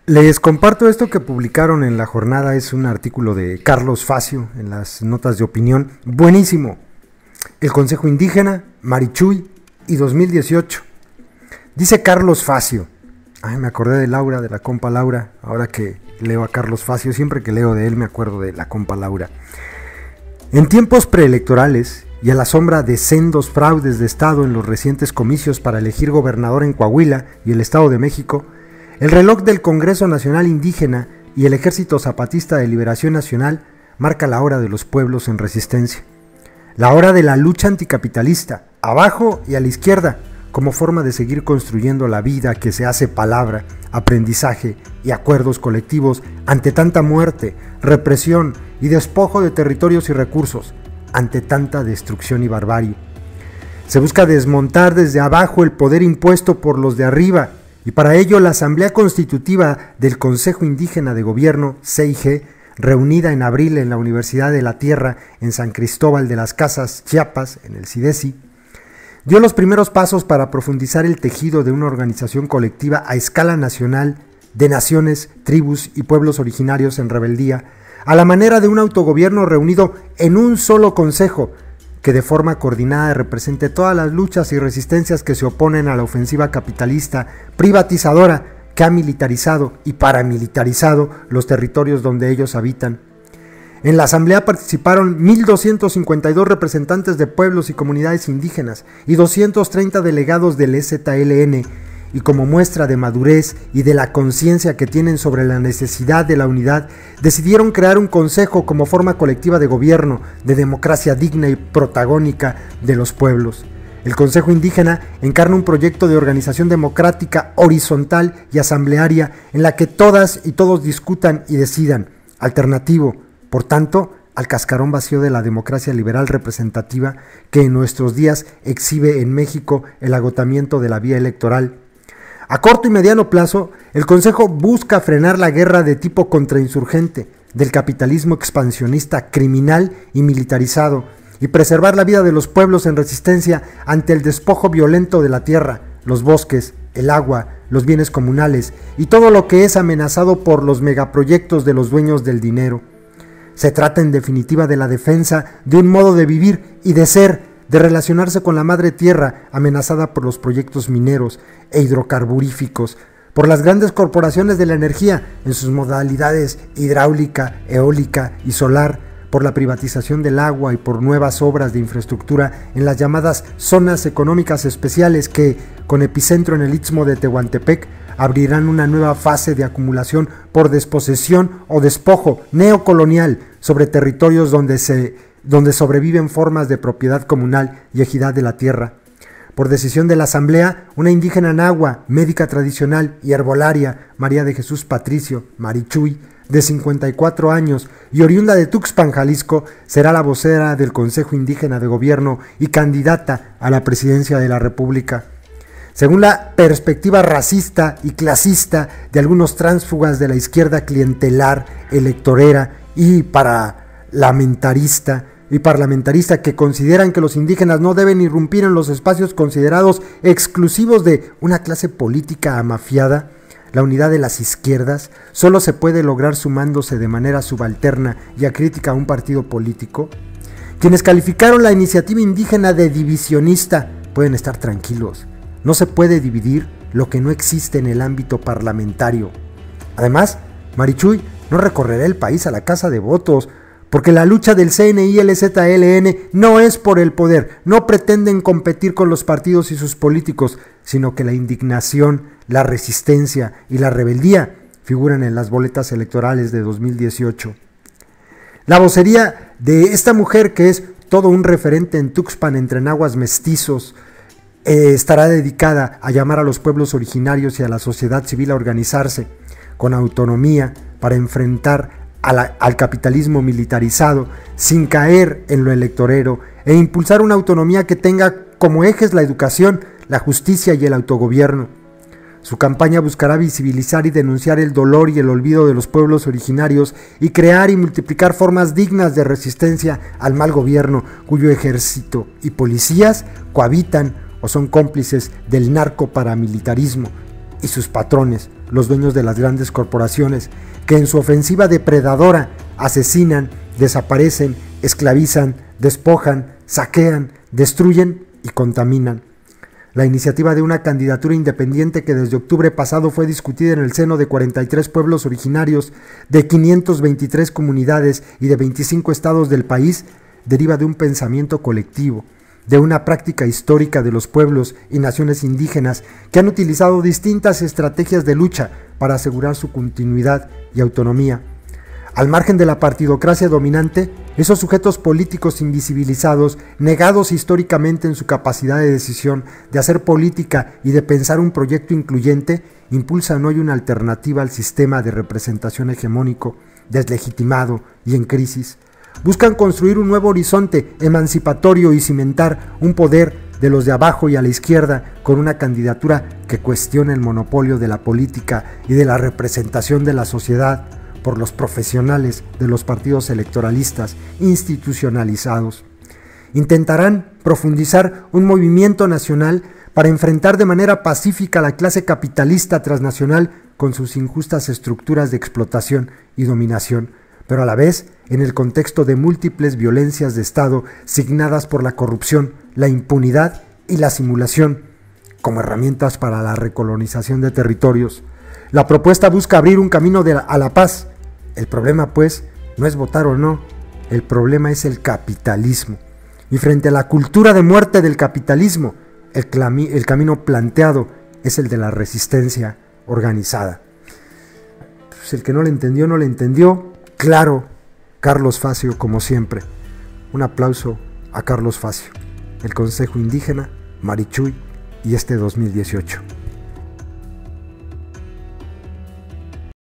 Les comparto esto que publicaron en La Jornada, es un artículo de Carlos Facio en las notas de opinión. Buenísimo. El Consejo Indígena, Marichuy y 2018. Dice Carlos Facio. Ay, me acordé de Laura, de la compa Laura, ahora que leo a Carlos Facio, siempre que leo de él me acuerdo de la compa Laura. En tiempos preelectorales y a la sombra de sendos fraudes de Estado en los recientes comicios para elegir gobernador en Coahuila y el Estado de México, el reloj del Congreso Nacional Indígena y el Ejército Zapatista de Liberación Nacional marca la hora de los pueblos en resistencia. La hora de la lucha anticapitalista, abajo y a la izquierda, como forma de seguir construyendo la vida que se hace palabra, aprendizaje y acuerdos colectivos ante tanta muerte, represión y despojo de territorios y recursos, ante tanta destrucción y barbarie. Se busca desmontar desde abajo el poder impuesto por los de arriba, y para ello la Asamblea Constitutiva del Consejo Indígena de Gobierno, CIG, reunida en abril en la Universidad de la Tierra en San Cristóbal de las Casas, Chiapas, en el CIDESI, dio los primeros pasos para profundizar el tejido de una organización colectiva a escala nacional de naciones, tribus y pueblos originarios en rebeldía, a la manera de un autogobierno reunido en un solo consejo, que de forma coordinada represente todas las luchas y resistencias que se oponen a la ofensiva capitalista, privatizadora, que ha militarizado y paramilitarizado los territorios donde ellos habitan. En la asamblea participaron 1.252 representantes de pueblos y comunidades indígenas y 230 delegados del EZLN, y como muestra de madurez y de la conciencia que tienen sobre la necesidad de la unidad, decidieron crear un consejo como forma colectiva de gobierno, de democracia digna y protagónica de los pueblos. El Consejo Indígena encarna un proyecto de organización democrática, horizontal y asamblearia en la que todas y todos discutan y decidan, alternativo, por tanto, al cascarón vacío de la democracia liberal representativa que en nuestros días exhibe en México el agotamiento de la vía electoral. A corto y mediano plazo, el Consejo busca frenar la guerra de tipo contrainsurgente del capitalismo expansionista criminal y militarizado y preservar la vida de los pueblos en resistencia ante el despojo violento de la tierra, los bosques, el agua, los bienes comunales y todo lo que es amenazado por los megaproyectos de los dueños del dinero. Se trata en definitiva de la defensa de un modo de vivir y de ser, de relacionarse con la madre tierra amenazada por los proyectos mineros e hidrocarburíficos, por las grandes corporaciones de la energía en sus modalidades hidráulica, eólica y solar, por la privatización del agua y por nuevas obras de infraestructura en las llamadas zonas económicas especiales que, con epicentro en el Istmo de Tehuantepec, abrirán una nueva fase de acumulación por desposesión o despojo neocolonial sobre territorios donde sobreviven formas de propiedad comunal y ejidad de la tierra. Por decisión de la Asamblea, una indígena nahua, médica tradicional y herbolaria, María de Jesús Patricio, Marichuy, de 54 años y oriunda de Tuxpan, Jalisco, será la vocera del Consejo Indígena de Gobierno y candidata a la presidencia de la República. Según la perspectiva racista y clasista de algunos tránsfugas de la izquierda clientelar, electorera y parlamentarista que consideran que los indígenas no deben irrumpir en los espacios considerados exclusivos de una clase política amafiada, la unidad de las izquierdas solo se puede lograr sumándose de manera subalterna y acrítica a un partido político. Quienes calificaron la iniciativa indígena de divisionista pueden estar tranquilos. No se puede dividir lo que no existe en el ámbito parlamentario. Además, Marichuy no recorrerá el país a la casa de votos, porque la lucha del CNI y el EZLN no es por el poder, no pretenden competir con los partidos y sus políticos, sino que la indignación, la resistencia y la rebeldía figuran en las boletas electorales de 2018. La vocería de esta mujer, que es todo un referente en Tuxpan entre nahuas mestizos, estará dedicada a llamar a los pueblos originarios y a la sociedad civil a organizarse con autonomía para enfrentar al capitalismo militarizado sin caer en lo electorero e impulsar una autonomía que tenga como ejes la educación, la justicia y el autogobierno. Su campaña buscará visibilizar y denunciar el dolor y el olvido de los pueblos originarios y crear y multiplicar formas dignas de resistencia al mal gobierno cuyo ejército y policías cohabitan o son cómplices del narcoparamilitarismo y sus patrones, los dueños de las grandes corporaciones, que en su ofensiva depredadora asesinan, desaparecen, esclavizan, despojan, saquean, destruyen y contaminan. La iniciativa de una candidatura independiente que desde octubre pasado fue discutida en el seno de 43 pueblos originarios, de 523 comunidades y de 25 estados del país, deriva de un pensamiento colectivo, de una práctica histórica de los pueblos y naciones indígenas que han utilizado distintas estrategias de lucha para asegurar su continuidad y autonomía. Al margen de la partidocracia dominante, esos sujetos políticos invisibilizados, negados históricamente en su capacidad de decisión, de hacer política y de pensar un proyecto incluyente, impulsan hoy una alternativa al sistema de representación hegemónico, deslegitimado y en crisis. Buscan construir un nuevo horizonte emancipatorio y cimentar un poder de los de abajo y a la izquierda con una candidatura que cuestione el monopolio de la política y de la representación de la sociedad por los profesionales de los partidos electoralistas institucionalizados. Intentarán profundizar un movimiento nacional para enfrentar de manera pacífica a la clase capitalista transnacional con sus injustas estructuras de explotación y dominación, pero a la vez en el contexto de múltiples violencias de Estado signadas por la corrupción, la impunidad y la simulación, como herramientas para la recolonización de territorios. La propuesta busca abrir un camino a la paz. El problema, pues, no es votar o no, el problema es el capitalismo. Y frente a la cultura de muerte del capitalismo, el camino planteado es el de la resistencia organizada. Pues el que no le entendió, no le entendió. Claro, Carlos Facio, como siempre. Un aplauso a Carlos Facio, el Consejo Indígena, Marichuy y este 2018.